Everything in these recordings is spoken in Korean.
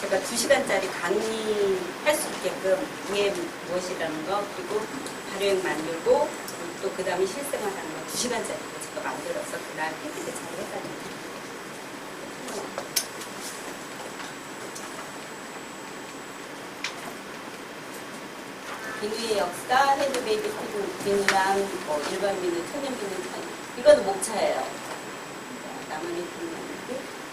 제가 2시간짜리 강의할 수 있게끔 이게 무엇이라는 거, 그리고 발효액 만들고 또 그 다음에 실생활하는 거 2시간짜리 제가 만들어서 그날 팬티를 잘 해가지고 비누의 역사, 핸드메이드 비누랑 뭐 일반 비누, 천연 비누, 이거는 목차예요. 나만의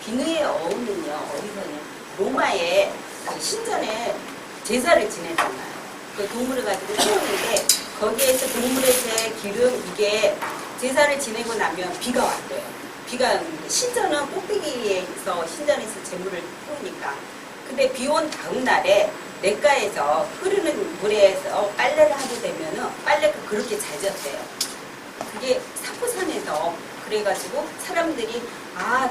비누의 어음은요, 어디서냐? 로마의 그 신전에 제사를 지내잖아요. 그 동물을 가지고 세우는데 거기에서 동물의 제 기름 이게 제사를 지내고 나면 비가 왔대요. 비가 신전은 꼭대기에서 신전에서 제물을 태우니까. 근데 비 온 다음 날에 냇가에서 흐르는 물에서 빨래를 하게 되면은 빨래가 그렇게 잘 젖대요. 그게 사포산에서 그래가지고 사람들이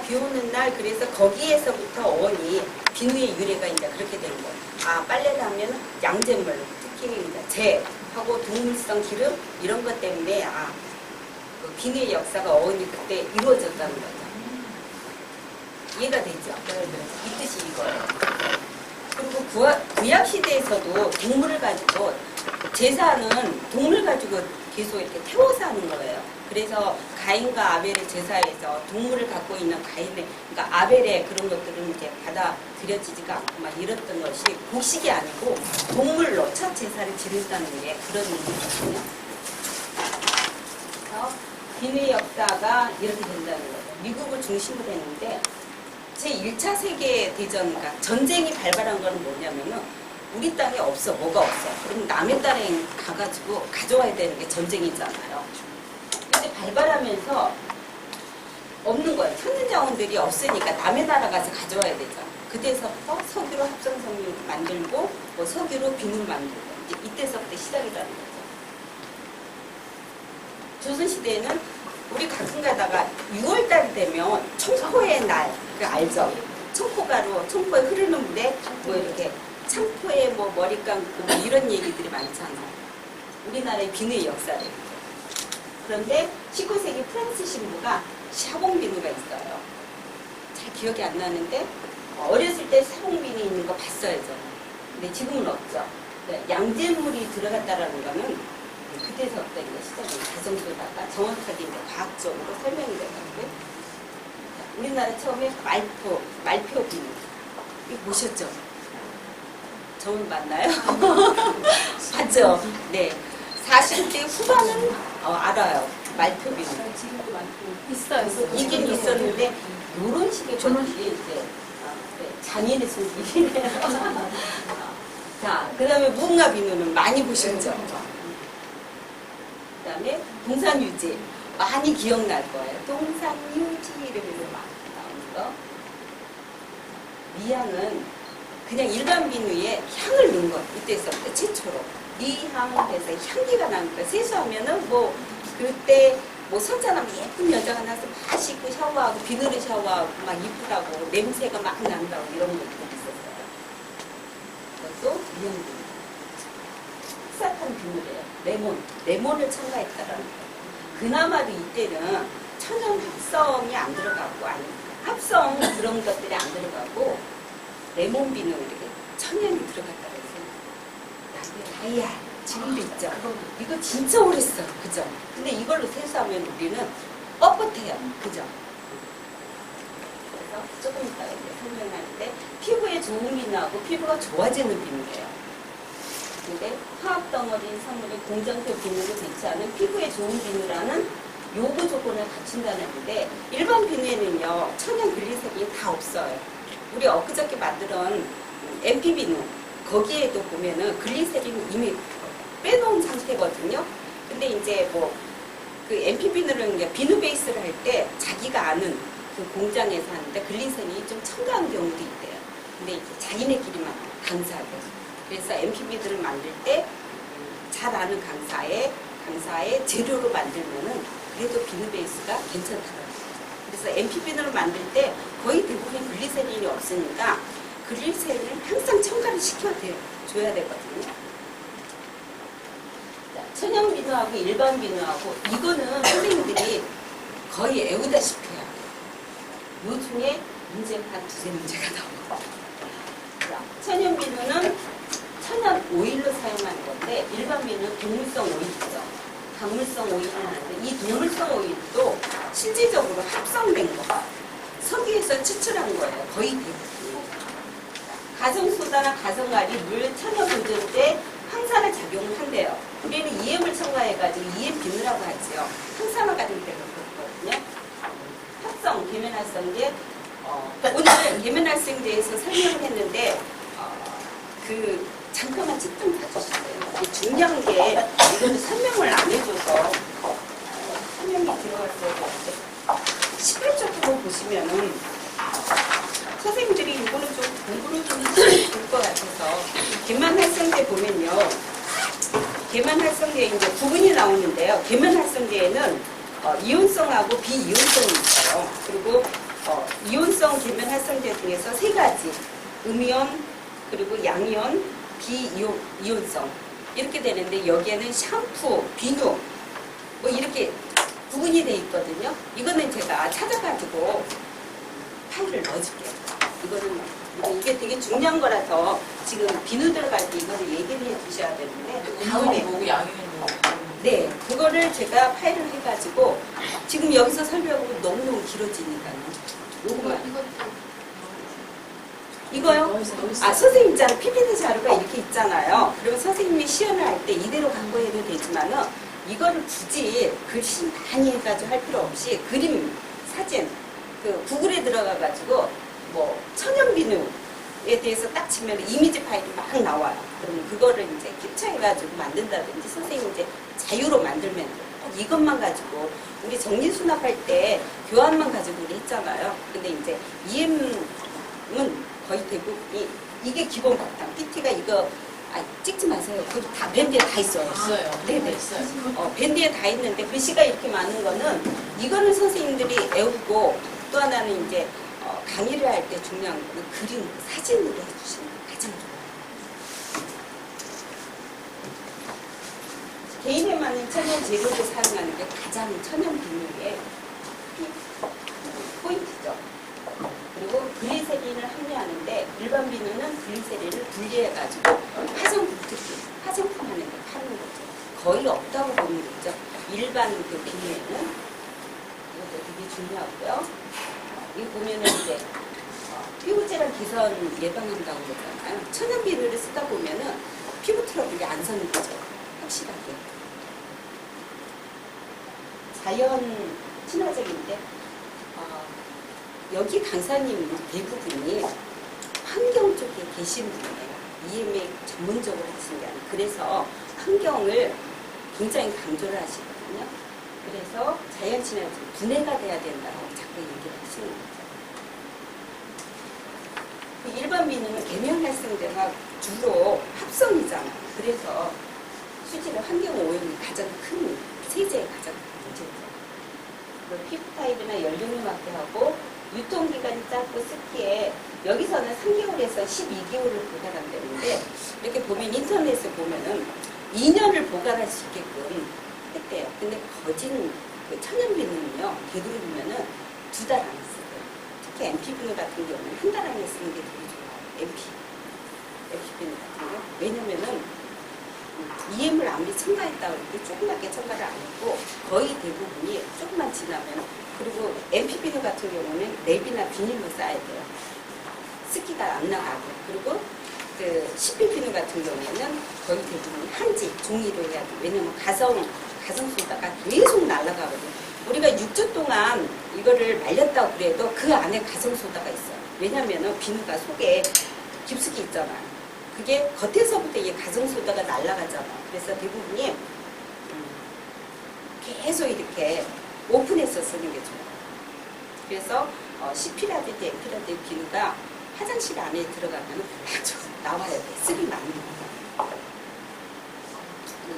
비 오는 날 그래서 거기에서부터 어원이 비누의 유래가 이제 그렇게 되는 거예요. 빨래를 하면 양잿물, 특히 이제 재하고 동물성 기름 이런 것 때문에 그 비누의 역사가 어원이 그때 이루어졌다는 거죠. 이해가 되죠? 이 뜻이 이거예요. 그리고 구약 시대에서도 동물을 가지고 제사는 동물 가지고 계속 이렇게 태워서 하는 거예요. 그래서 가인과 아벨의 제사에서 동물을 갖고 있는 그러니까 아벨의 그런 것들은 이제 받아들여지지가 않고 막 이랬던 것이 곡식이 아니고 동물로 첫 제사를 지른다는 게 그런 의미거든요. 그래서 비누의 역사가 이렇게 된다는 거죠. 미국을 중심으로 했는데 제1차 세계대전, 그러니까 전쟁이 발발한 거는 뭐냐면은 우리 땅에 없어, 뭐가 없어. 그럼 남의 땅에 가가지고 가져와야 되는 게 전쟁이잖아요. 근데 발발하면서 없는 거예요. 천년 자원들이 없으니까 남의 나라 가서 가져와야 되잖아. 그때서부터 석유로 합성섬유 만들고, 뭐 석유로 비누 만들고, 이제 이때서부터 시작이라는 거죠. 조선시대에는 우리 가끔 가다가 6월달이 되면 청포의 날, 그 알죠? 청포가루, 청포에 흐르는 물에 뭐 이렇게 참포에 뭐 머리 감고 뭐 이런 얘기들이 많잖아요. 우리나라의 비누의 역사를. 그런데 19세기 프랑스 신부가 샤봉 비누가 있어요. 잘 기억이 안 나는데 어렸을 때 샤봉 비누 있는 거 봤어요, 저는. 근데 지금은 없죠. 양잿물이 들어갔다라는 거는 그때서부터 이제 시작이 가정소다가 정확하게 이제 과학적으로 설명이 돼가지고 우리나라 처음에 말표 비누 이거 보셨죠? 저는 맞나요? 봤죠? 네. 40대 후반은 알아요. 말표 비누. 지금도 많고 있어요. 있긴 있었는데 이런 식의 것들이 이제 장인의 손길이네요. 자, 그 다음에 무궁화 비누는 많이 보셨죠? 그 다음에 동산유지 많이 기억날 거예요. 동산유지 이러면서 막 나오는 거. 미향은 그냥 일반 비누에 향을 넣은 거. 이때서부터 최초로 미향을 해서 향기가 나는 거예요. 세수하면은 뭐 그때 뭐 선천하면 예쁜 여자가 나서 막 씻고 샤워하고 비누를 샤워하고 막 이쁘다고 냄새가 막 난다고 이런 것도 있었어요. 그것도 미향 비누. 흑사탄 비누래요. 레몬을 첨가했다라는 거예요. 그나마도 이때는 천연 합성이 안 들어가고 아니 합성 그런 것들이 안 들어가고 레몬 비누 이렇게 천연이 들어갔다고 했어요. 다이아 지금도 있죠. 이거 진짜 오래 써, 그죠? 근데 이걸로 세수하면 우리는 뻣뻣해요, 그죠? 그래서 조금 이따 이제 설명하는데 피부에 좋은 비누하고 피부가 좋아지는 비누예요. 근데 화학덩어리 성분의 공정표 비누를 대체하는 피부에 좋은 비누라는 요구 조건을 갖춘다는데 일반 비누에는요 천연 글리세린이 다 없어요. 우리 엊그저께 만든 MP 비누 거기에도 보면은 글리세린 이미 빼놓은 상태거든요. 근데 이제 뭐 그 MP 비누는 비누 베이스를 할 때 자기가 아는 그 공장에서 하는데 글리세린이 좀 첨가한 경우도 있대요. 근데 이제 자기네끼리만 강사하고. 그래서 MP비누를 만들 때 잘 아는 강사의 재료로 만들면은 그래도 비누 베이스가 괜찮더라고요. 그래서 MP비누를 만들 때 거의 대부분 글리세린이 없으니까 글리세린을 항상 첨가를 시켜줘야 되거든요. 자, 천연 비누하고 일반 비누하고 이거는 선생님들이 거의 외우다시피 해요. 요 중에 문제가 한 두세 문제가 나와요. 천연 비누는 천연 오일로 사용하는 건데 일반 비누는 동물성 오일이죠. 강물성 오일은 아닌데 이 동물성 오일도 실질적으로 합성된 거. 석유에서 추출한 거예요. 거의 대부분. 가성소다나 가성갈이 물 천연 보존제 항산화 작용을 한대요. 우리는 EM을 첨가해가지고 EM 비누라고 하죠. 항산화 같은 데가 그렇거든요. 합성, 계면활성제. 오늘 계면활성제에서 설명을 했는데 그 잠깐만 책 좀 봐주시세요. 중요한 게 이거는 설명을 안 해줘서 설명이 들어갔어야 되는데 18쪽 보시면은 선생님들이 이거는 좀 공부를 좀 하시면 좋을 것 같아서 계면활성제 보면요. 계면활성제에 이제 부분이 나오는데요. 계면활성제에는 이온성하고 비이온성이 있어요. 그리고 이온성 계면활성제 중에서 세 가지 음이온 그리고 양이온, 비이온성 이렇게 되는데 여기에는 샴푸, 비누 뭐 이렇게 구분이 돼 있거든요. 이거는 제가 찾아가지고 파일을 넣어줄게요. 이게 되게 중요한 거라서 지금 비누 들어갈 때 이거를 얘기를 해주셔야 되는데 다음에 보고 양이는 네, 그거를 제가 파일을 해가지고 지금 여기서 설명하고 너무너무 길어지니까요. 요거만. 이거요? 아, 선생님 자료, PPT 자료가 이렇게 있잖아요. 그러면 선생님이 시연을 할 때 이대로 갖고 해도 되지만은 이거를 굳이 글씨 많이 해가지고 할 필요 없이 그림, 사진, 그 구글에 들어가가지고 뭐 천연비누에 대해서 딱 치면 이미지 파일이 막 나와요. 그러면 그거를 이제 캡처해가지고 만든다든지 선생님이 이제 자유로 만들면 돼요. 이것만 가지고 우리 정리수납할 때 교환만 가지고 우리 했잖아요. 근데 이제 EM은 거의 대부분이 이게 기본 바탕. PT가 이거 찍지 마세요. 그거 다 밴드에 다 있어요. 있어요. 네네. 있어요. 밴드에 다 있는데 글씨가 이렇게 많은 거는 이거는 선생님들이 애우고 또 하나는 이제 강의를 할 때 중요한 거는 그림, 사진으로 해주시는 게 가장 좋아요. 개인에 맞는 천연 재료를 사용하는 게 가장 천연 비누의 포인트죠. 그리고 글리세린을 함유하는데 일반 비누는 글리세린을 분리해가지고 화장품, 특히 화장품 하는 데 파는 거죠. 거의 없다고 보는 거죠. 일반 그 비누에는 이것도 되게 중요하고요. 이거 보면은 이제 피부질환 개선 예방한다고 그러잖아요. 천연 비누를 쓰다 보면은 피부 트러블이 안 서는 거죠. 확실하게. 자연 친화적인데 여기 강사님 대부분이 환경 쪽에 계신 분이에요. EMA 전문적으로 하시는 게 아니에요. 그래서 환경을 굉장히 강조를 하시거든요. 그래서 자연 친화적 분해가 돼야 된다고 자꾸 얘기를 하시는 거죠. 그 일반 비누는 계면활성제가 주로 합성이잖아요. 그래서 수질의 환경 오염이 가장 큰 세제의 가장 큰 문제죠. 피부 타입이나 연령에 맞게 하고 유통기간이 짧고 습기에 여기서는 3개월에서 12개월을 보관한다는데 이렇게 보면 인터넷에 보면은 2년을 보관할 수 있게끔 했대요. 근데 거진 그 천연비누는요 되도록이면은 2달 안에 쓰고요. 특히 MP비누 같은 경우는 1달 안에 쓰는 게 되게 좋아요. MP비누 같은 경우. 왜냐면은 EM을 아무리 첨가했다고 해도 조그맣게 첨가를 안 했고 거의 대부분이 조금만 지나면 그리고 MP비누 같은 경우는 랩이나 비닐로 쌓아야 돼요. 습기가 안 나가고 그리고 그 CP비누 같은 경우에는 거의 대부분이 한지 종이로 해야 돼요. 왜냐면 가성소다가 계속 날아가거든요. 우리가 6주 동안 이거를 말렸다고 그래도 그 안에 가성소다가 있어요. 왜냐면은 비누가 속에 깊숙이 있잖아요. 그게 겉에서부터 이게 가성소다가 날아가잖아요. 그래서 대부분이 계속 이렇게 오픈해서 쓰는 게 좋아요. 그래서 CP라든지 MP라든지 비누가 화장실 안에 들어가면 아주 나와야 돼. 쓰기 많이 나와요.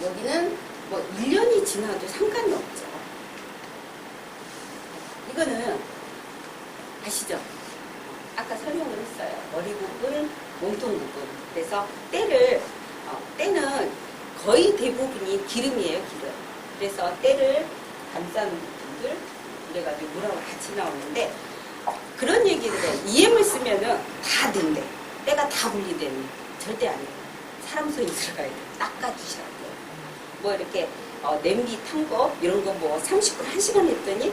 여기는 뭐 1년이 지나도 상관이 없죠. 이거는 아시죠? 아까 설명을 했어요. 머리 부분, 몸통 부분. 그래서 때는 거의 대부분이 기름이에요, 기름. 그래서 때를 감싸는 부분들, 그래가지고 물하고 같이 나오는데, 그런 얘기를 해요. EM을 쓰면은 다 된대. 때가 다 분리되는 절대 아니에요. 사람 손이 들어가야 돼요. 닦아주셔야 돼요. 뭐 이렇게 냄비 탄 거 이런 거 뭐 30분 1시간 했더니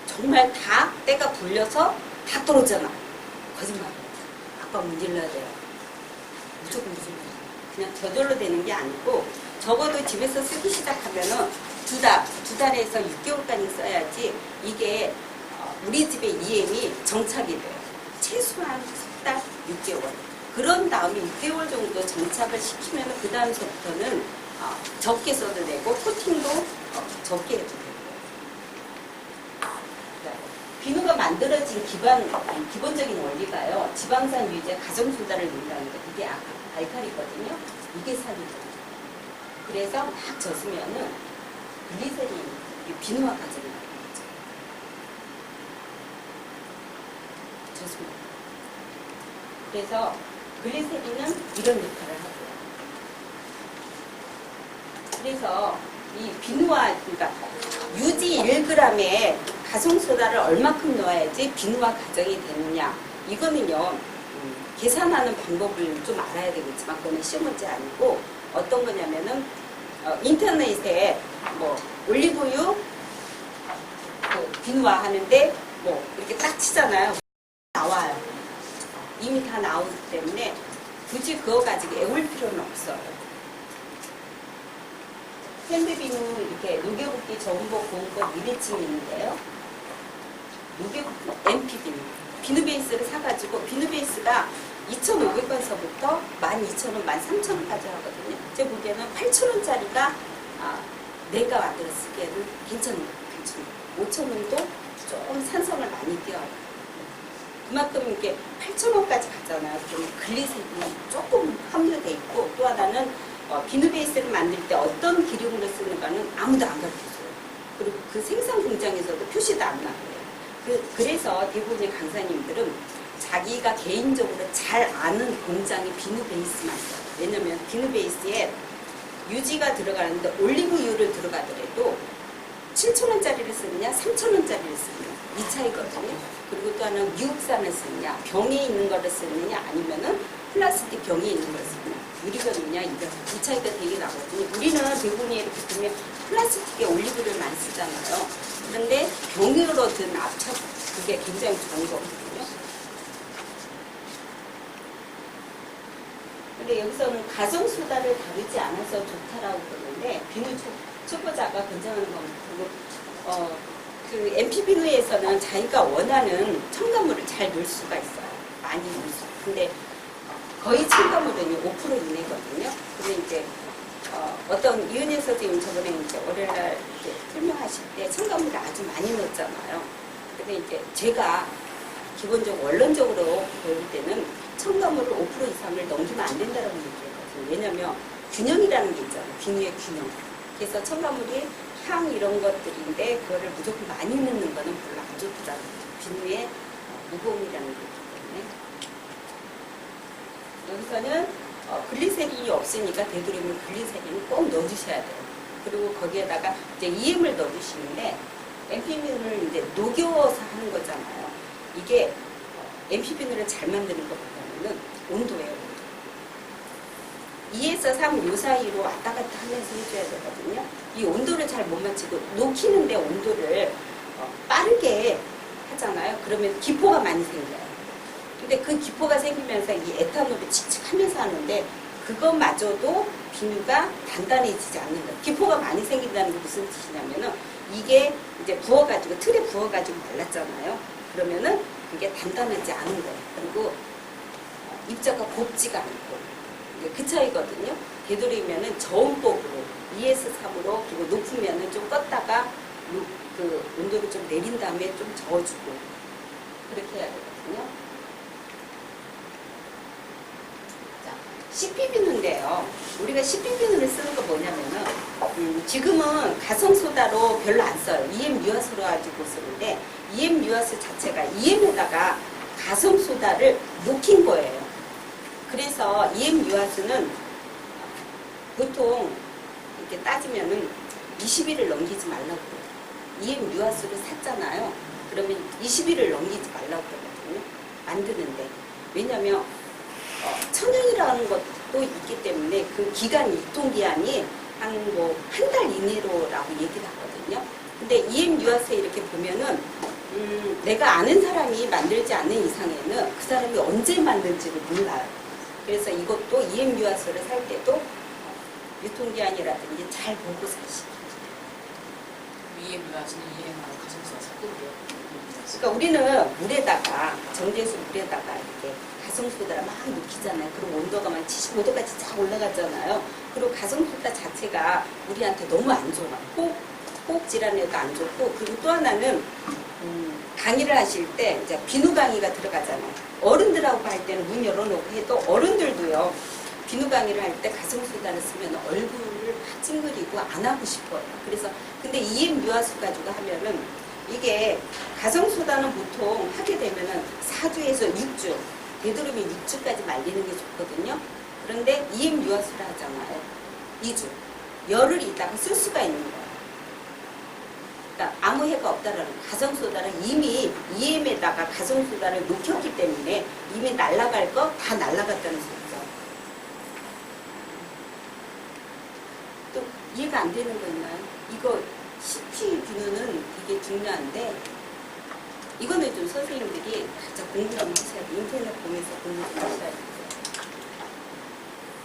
정말 다 때가 불려서 다 떨어졌잖아. 거짓말이에요. 아빠 문질러야 돼요. 무조건 문질러야 돼요. 그냥 저절로 되는 게 아니고 적어도 집에서 쓰기 시작하면은 두 달에서 6개월까지 써야지 이게 우리 집의 EM이 정착이 돼요. 최소한 석 달, 6개월. 그런 다음에 6개월 정도 정착을 시키면 그 다음서부터는 적게 써도 되고 코팅도 적게 해도 되고. 비누가 만들어진 기본적인 원리가요. 지방산 유제 가정소다를 넣는다는 거. 이게 알칼리거든요. 이게 살이죠. 그래서 막 젖으면은 글리세린, 비누화 과정이 나는 거죠. 젖습니다. 그래서 글리세린은 이런 역할을 하고요. 그래서 이 비누화, 그러니까 유지 1g에 가성소다를 얼마큼 넣어야지 비누화 과정이 되느냐. 이거는요, 계산하는 방법을 좀 알아야 되겠지만, 그거는 쉬운 문제 아니고, 어떤 거냐면은, 인터넷에 뭐, 올리브유, 비누화 하는데, 뭐, 이렇게 딱 치잖아요. 나와요. 이미 다 나오기 때문에, 굳이 그거 가지고 애울 필요는 없어요. 핸드비누 이렇게 녹여붓기 전복, 고운법 1회층이 있는데요. 녹여붓기 MP비누. 비누 베이스를 사가지고 비누 베이스가 2,500원서부터 12,000원, 13,000원까지 하거든요. 제 보기에는 8,000원짜리가 내가 만들어 쓰기에는 괜찮은 것 같아요. 5,000원도 좀 산성을 많이 띄어요. 그만큼 이렇게 8,000원까지 가잖아요. 그럼 글리세린이 조금 함유돼 있고 또 하나는 비누 베이스를 만들 때 어떤 기름으로 쓰는가는 아무도 안 가르쳐줘요. 그리고 그 생산 공장에서도 표시도 안 나와요. 그래서 대부분의 강사님들은 자기가 개인적으로 잘 아는 공장의 비누 베이스만 써요. 왜냐면 비누 베이스에 유지가 들어가는데 올리브유를 들어가더라도 7,000원짜리를 쓰느냐 3,000원짜리를 쓰느냐 이 차이거든요. 그리고 또 하나는 미국산을 쓰느냐 병에 있는 거를 쓰느냐 아니면은 플라스틱 병에 있는 걸 쓰느냐 유리병이냐 이 차이가 되게 나거든요. 우리는 대부분이 이렇게 보면 플라스틱에 올리브를 많이 쓰잖아요. 그런데 병으로 든 압착 그게 굉장히 좋은 거거든요. 근데 여기서는 가정소다를 다루지 않아서 좋다라고 그러는데 비누 초보자가 괜찮은 겁니다. 그 MP비누에서는 자기가 원하는 첨가물을 잘 넣을 수가 있어요. 많이 넣을 수. 근데 거의 첨가물은 5% 이내거든요. 근데 이제 어떤 이은혜 선생님 저번에 이제 월요일날 설명하실 때 첨가물을 아주 많이 넣었잖아요. 근데 이제 제가 기본적으로 원론적으로 배울 때는 첨가물을 5% 이상을 넘기면 안 된다고 얘기했거든요. 왜냐면 균형이라는 게 있잖아요. 비누의 균형. 그래서 첨가물이 향 이런 것들인데 그거를 무조건 많이 넣는 거는 별로 안 좋다는 거죠. 비누의 무거움이라는 게 있기 때문에. 여기서는 글리세린이 없으니까 되도록이면 글리세린을 꼭 넣어주셔야 돼요. 그리고 거기에다가 이제 EM을 넣어주시는데 MP비누를 이제 녹여서 하는 거잖아요. 이게 MP비누를 잘 만드는 것보다는 온도예요. 2에서 3 요 사이로 왔다 갔다 하면서 해줘야 되거든요. 이 온도를 잘 못 맞추고 녹히는데 온도를 빠르게 하잖아요. 그러면 기포가 많이 생겨요. 근데 그 기포가 생기면서 이 에탄올이 칙칙하면서 하는데 그것마저도 비누가 단단해지지 않는다. 기포가 많이 생긴다는 게 무슨 뜻이냐면은 이게 이제 부어가지고 틀에 부어가지고 말랐잖아요. 그러면은 그게 단단하지 않은 거예요. 그리고 입자가 곱지가 않고 그 차이거든요. 되도록이면은 저온법으로 2에서 3으로 그리고 높으면은 좀 껐다가 그 온도를 좀 내린 다음에 좀 저어주고 그렇게 해야 되거든요. 자, CP비누인데요. 우리가 CP비누를 쓰는 거 뭐냐면은 지금은 가성소다로 별로 안 써요. EM 유화수로 가지고 쓰는데 EM 유화수 자체가 EM에다가 가성소다를 녹인 거예요. 그래서 EM 유화수는 보통 이렇게 따지면은 20일을 넘기지 말라고 그래요. EM 유화수를 샀잖아요. 그러면 20일을 넘기지 말라고 그러거든요. 만드는데. 왜냐면 천연이라는 것도 있기 때문에 그 기간, 유통기한이 한 달 이내로라고 얘기를 하거든요. 근데 EM 유화세 이렇게 보면은, 내가 아는 사람이 만들지 않는 이상에는 그 사람이 언제 만든지를 몰라요. 그래서 이것도 EM 유화세를 살 때도 유통기한이라든지 잘 보고 사시기. 위에 물하시는 이해하고 가슴에서 섞을게요. 그러니까 우리는 물에다가, 정제수 물에다가 이렇게 가성소다를 막 녹이잖아요. 그럼 온도가 막 75도까지 쫙 올라가잖아요. 그리고 가성소다 자체가 우리한테 너무 안 좋아. 호흡 질환에도 안 좋고, 그리고 또 하나는 강의를 하실 때 이제 비누 강의가 들어가잖아요. 어른들하고 할 때는 문 열어놓고 해도 어른들도요. 비누 강의를 할 때 가성소다를 쓰면 얼굴을 막 찡그리고 안 하고 싶어요. 그래서 근데 EM 유화수 가지고 하면은 이게 가성소다는 보통 하게 되면은 4주에서 6주, 되도록이면 6주까지 말리는 게 좋거든요. 그런데 EM 유화수를 하잖아요. 2주. 열흘 있다가 쓸 수가 있는 거예요. 그러니까 아무 해가 없다라는 거예요. 가성소다는 이미 EM에다가 가성소다를 녹였기 때문에 이미 날아갈 거 다 날아갔다는 소리죠. 또 이해가 안 되는 거 있나요? 이거 CP 비누는 되게 중요한데 이거는 좀 선생님들이 진짜 공부 좀 하셔야 돼요. 인터넷 보면서 공부 좀 하셔야 돼요.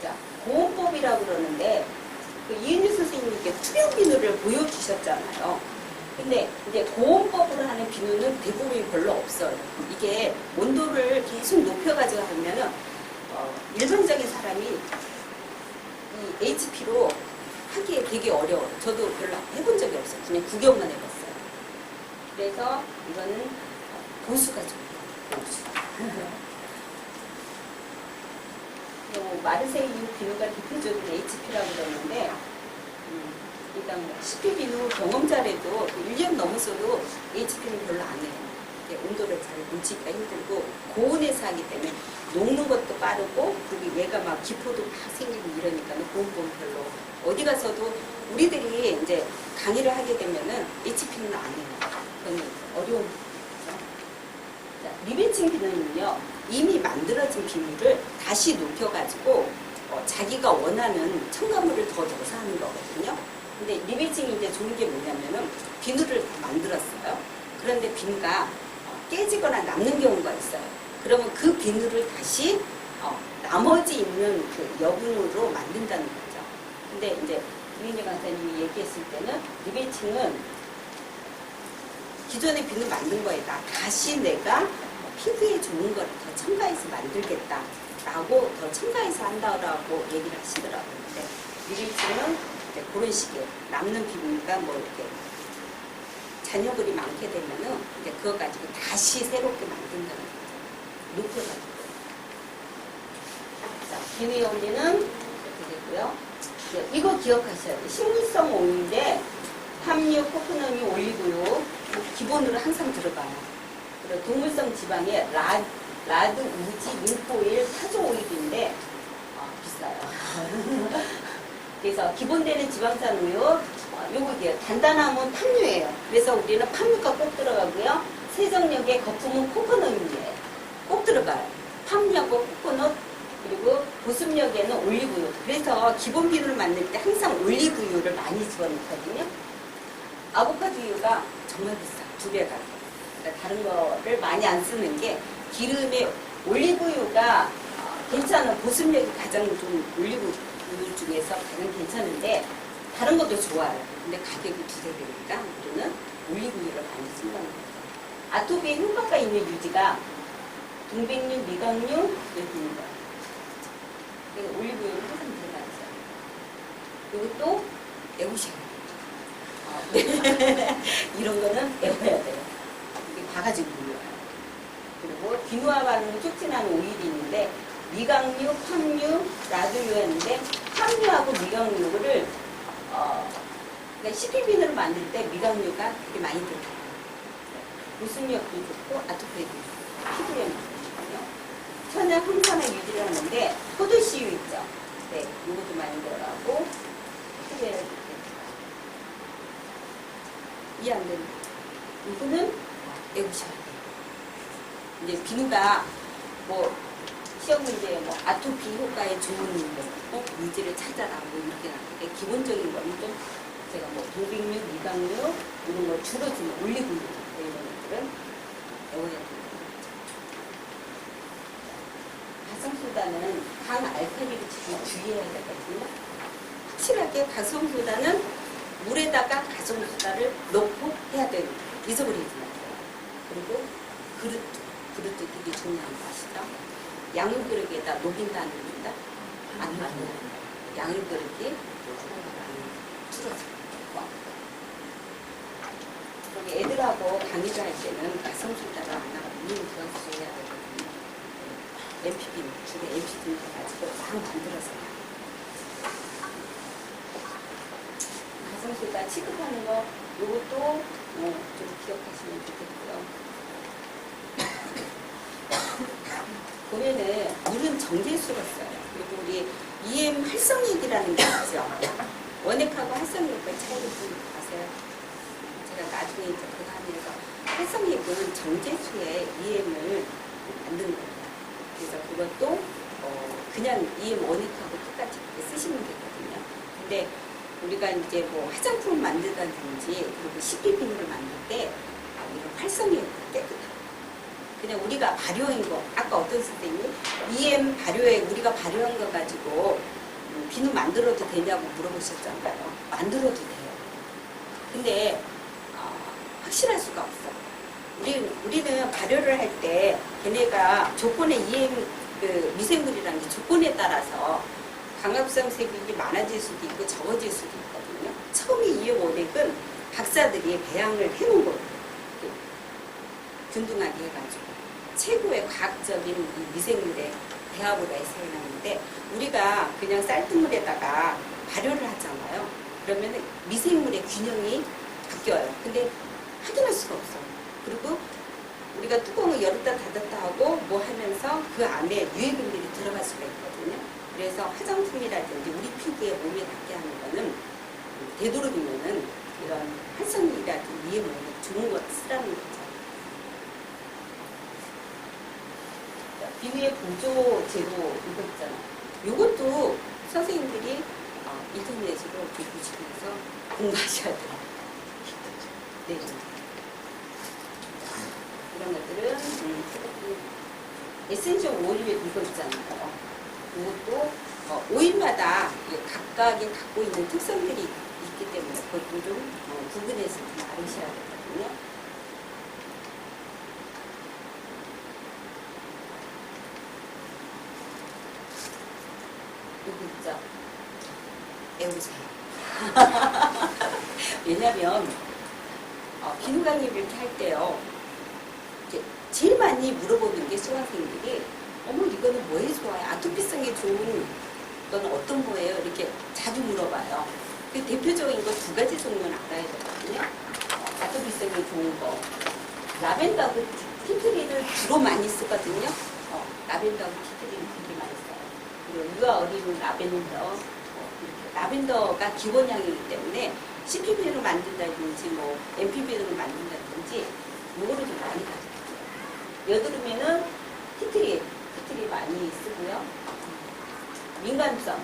자, 고온법이라고 그러는데 그 이은주 선생님께 투명 비누를 보여주셨잖아요. 근데 이제 고온법으로 하는 비누는 대부분이 별로 없어요. 이게 온도를 계속 높여가지고 하면은 일반적인 사람이 이 HP로 하기에 되게 어려워요. 저도 별로 해본 적이 없어요. 그냥 구경만 해봤어요. 그래서 이거는 보수가 좋아요. 보수. 마르세유 비누가 대표적인 HP라고 그러는데 일단 CP 비누 경험자래도 1년 넘었어도 HP는 별로 안 해요. 온도를 잘 놓치기가 힘들고 고온에서 하기 때문에 녹는 것도 빠르고 그리고 얘가 막 기포도 막 생기고 이러니까 고온법은 별로 어디 가서도 우리들이 이제 강의를 하게 되면은 HP는 안 해요. 그건 어려운 거죠. 자, 리베칭 비누는요 이미 만들어진 비누를 다시 녹여가지고 자기가 원하는 첨가물을 더 넣어서 하는 거거든요. 근데 리베칭이 이제 좋은 게 뭐냐면은 비누를 다 만들었어요. 그런데 비누가 깨지거나 남는 경우가 있어요. 그러면 그 비누를 다시 나머지 있는 그 여분으로 만든다는 거죠. 근데 이제 김인재 강사님이 얘기했을 때는 리베칭은 기존의 비누 만든 거에다 다시 내가 피부에 좋은 걸 더 첨가해서 만들겠다라고 더 첨가해서 한다라고 얘기를 하시더라고요. 근데 리베칭은 그런 식이에요. 남는 비누가 뭐 이렇게 잔여물이 많게 되면은 이제 그거 가지고 다시 새롭게 만든다는 거죠. 녹여가지고. 자, 비누에 올리는 이렇게 되고요. 이거 기억하셔야 돼요. 식물성 오일인데 함유, 코코넛이 올리고요. 기본으로 항상 들어가요. 그리고 동물성 지방에 라드, 우지, 링크오일, 타조 오일인데 비싸요. 그래서 기본되는 지방산 우유, 요거 이게 단단함은 팜유예요. 그래서 우리는 팜유가 꼭 들어가고요. 세정력의 거품은 코코넛이에요. 꼭 들어가요. 팜유하고 코코넛 그리고 보습력에는 올리브유. 그래서 기본 비누를 만들 때 항상 올리브유를 많이 집어넣거든요. 아보카도 우유가 정말 비싸. 2배가. 그러니까 다른 거를 많이 안 쓰는 게 기름에 올리브유가 괜찮은 보습력이 가장 좀 올리브유 중에서 가장 괜찮은데 다른 것도 좋아요. 근데 가격이 2배니까 우리는 올리브유를 많이 쓴다는 거죠. 아토피에 효과가 있는 유지가 동백류, 미각류 이렇게 있는 거예요. 그래서 올리브유를 항상 들어가죠. 그리고 또 애우셔야 돼요. 이런 거는 애워야 돼요. 이게 봐가지고 몰라요. 그리고 비누와 반응을 촉진하는 오일이 있는데 미각류, 팜유, 라드유였는데 팜유하고 미각류를 그러니까 CP비누를 만들 때 미각류가 되게 많이 들어가요. 보습력도 좋고 아토피에도 좋고 피부에 좋거든요. 천연 항산화 유지를 하는데 포도씨유 있죠. 네, 이것도 많이 들어가고 피부에 이렇게 이해 안 되는 이거는 애우셔야 돼요. 이제 비누가 뭐 시험 문제 뭐 아토피 효과에 좋은 뭐 물질을 찾아라 뭐 이렇게 나는데 기본적인 거는 좀 제가 뭐 동백류, 미각류 이런 걸 줄여주는 올리브유 이런 것들은 배워야 됩니다. 가성소다는 강알칼리를 지금 주의해야 되거든요. 확실하게 가성소다는 물에다가 가성소다를 넣고 해야 되는 잊어버리지 마세요. 그리고 그릇도 되게 중요한 거 아시죠? 양은 그릇에다 녹인다는 겁니다. 아니요. 양은 그릇이 줄어져요. 그리고 애들하고 강의를 할 때는 가성소다를 안 하고 물을 들어서 해야 되거든요. MPB, 주로 MPB를 가지고 막 만들어서요. 가성소다 취급하는 거 요것도 좀 기억하시면 좋겠고요. 보면은 물은 정제수로 써요. 그리고 우리 EM 활성액이라는 게 있죠. 원액하고 활성액의 차이를 좀 아세요? 제가 나중에 이제 그거 하면서 활성액은 정제수에 EM을 만든 거예요. 그래서 그것도 그냥 EM 원액하고 똑같이 그렇게 쓰시면 되거든요. 근데 우리가 이제 뭐 화장품을 만들다든지 그리고 CP비누를 만들 때 이런 활성액이 깨끗하고 그냥 우리가 발효한 거 아까 어떤 선생님이 EM 발효에 우리가 발효한 거 가지고 비누 만들어도 되냐고 물어보셨잖아요. 만들어도 돼요. 근데 확실할 수가 없어. 우리는 발효를 할 때 걔네가 조건에 EM 그 미생물이라는 게 조건에 따라서 강합성 세균이 많아질 수도 있고 적어질 수도 있거든요. 처음에 EM 원액은 박사들이 배양을 해놓은 거예요. 균등하게 해가지고 최고의 과학적인 이 미생물의 배합으로 해서 해놨는데 우리가 그냥 쌀뜨물에다가 발효를 하잖아요. 그러면 미생물의 균형이 바뀌어요. 근데 확인할 수가 없어요. 그리고 우리가 뚜껑을 열었다 닫았다 하고 뭐 하면서 그 안에 유해균들이 들어갈 수가 있거든요. 그래서 화장품이라든지 우리 피부에 몸에 닿게 하는 거는 되도록이면은 이런 활성이라든지 위에 몸에 좋은 거 쓰라는 거죠. 비누의 보조 재료 이거 있잖아요. 이것도 선생님들이 인터넷으로 보시면서 공부하셔야 돼요. 네. 이런 것들은 에센셜 오일 이거 있잖아요. 이것도 오일마다 각각의 갖고 있는 특성들이 있기 때문에 그것도 좀 구분해서 좀 알으셔야 되거든요. 이거 있죠? 애우세요. 왜냐면 비누 강의를 이렇게 할 때요. 제일 많이 물어보는 게 수강생들이 어머 이거는 뭐에 좋아요? 아토피성에 좋은 건 어떤 거예요? 이렇게 자주 물어봐요. 그 대표적인 거 두 가지 종류는 알아야 되거든요. 아토피성에 좋은 거. 라벤더하고 티트리를 주로 많이 쓰거든요. 라벤더하고 티트리를 되게 많이 써요. 그리고 유아 어린 라벤더. 이렇게 라벤더가 기본향이기 때문에 CPB로 만든다든지 뭐 MPB로 만든다든지 요거를 좀 많이 가져요. 여드름에는 티트리 많이 쓰고요. 민감성.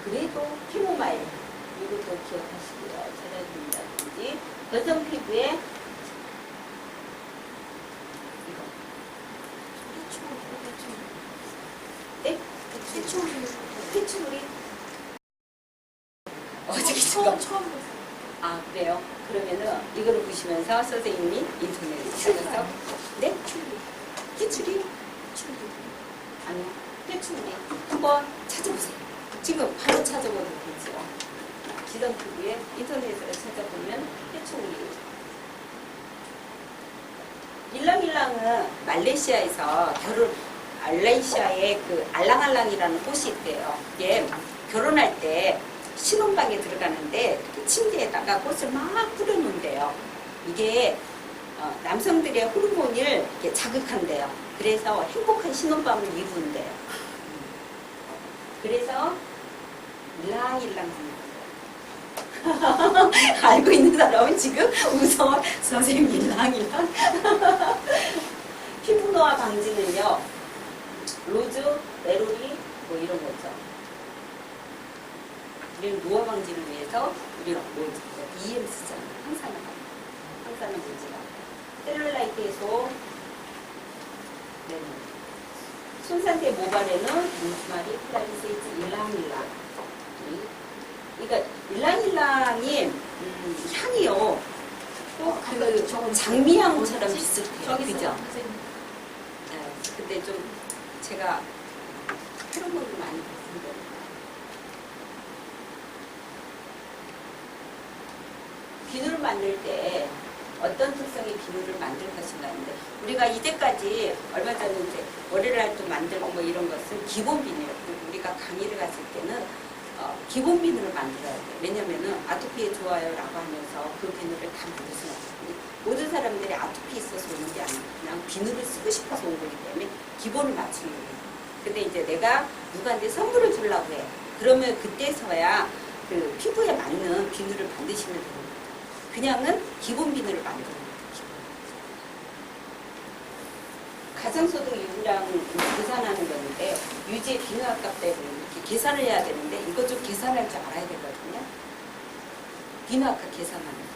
그래도 피모마일 이것도 기억하시고요. 전해드린다든지 여성 피부에 이거. 네? 페츄리. 어저께 처음 아 그래요? 그러면은 이거를 보시면서 선생님이 인터넷에 찾아서 네? 페츄리? 아니요. 페츄리 한번 찾아보세요. 지금 바로 찾아보도 되죠. 지던 TV에 인터넷으로 찾아보면 페츄리. 일랑일랑은 말레이시아에서 말레이시아에 그 알랑알랑이라는 꽃이 있대요. 이게 결혼할 때 신혼방에 들어가는데 침대에다가 꽃을 막 뿌려놓는데요. 이게 남성들의 호르몬을 이렇게 자극한대요. 그래서 행복한 신혼밤을 이루는데요. 그래서 일랑일랑 하는 거예요. 알고 있는 사람은 지금 웃어. 선생님 일랑일랑. 피부 노화 방지는요. 로즈, 메로리 뭐 이런 거죠. 우리는 노화 방지를 위해서 우리는 뭐 EM 쓰잖아요. 항산화 물질하고 셀룰라이트 해소, 네. 순산태 모발에는 로즈마리, 플라비세이트, 일랑일랑. 그러니까 일랑일랑이 향이요. 그 장미향처럼 비슷해요. 그죠? 네. 근데 좀 제가 페로몬을 많이 봤는데 비누를 만들 때 어떤 특성의 비누를 만들 것인가 하는데 우리가 이제까지 얼마 전에 이제 월요일날도 만들고 뭐 이런 것은 기본 비누예요. 그리고 우리가 강의를 갔을 때는 기본 비누를 만들어야 돼요. 왜냐면은 아토피에 좋아요라고 하면서 그 비누를 다 만들 수는 없거든요. 모든 사람들이 아토피 있어서 오는 게 아니고 그냥 비누를 쓰고 싶어서 온 거기 때문에 기본을 맞추는 거예요. 근데 이제 내가 누구한테 선물을 주려고 해. 그러면 그때서야 그 피부에 맞는 비누를 만드시면 돼요. 그냥은 기본 비누를 만드는 거예요. 가정소득 유무량 계산하는 건데 유지의 비누학값대로 이렇게 계산을 해야 되는데 이거 좀 계산할 줄 알아야 되거든요. 비누학값 계산하는 거.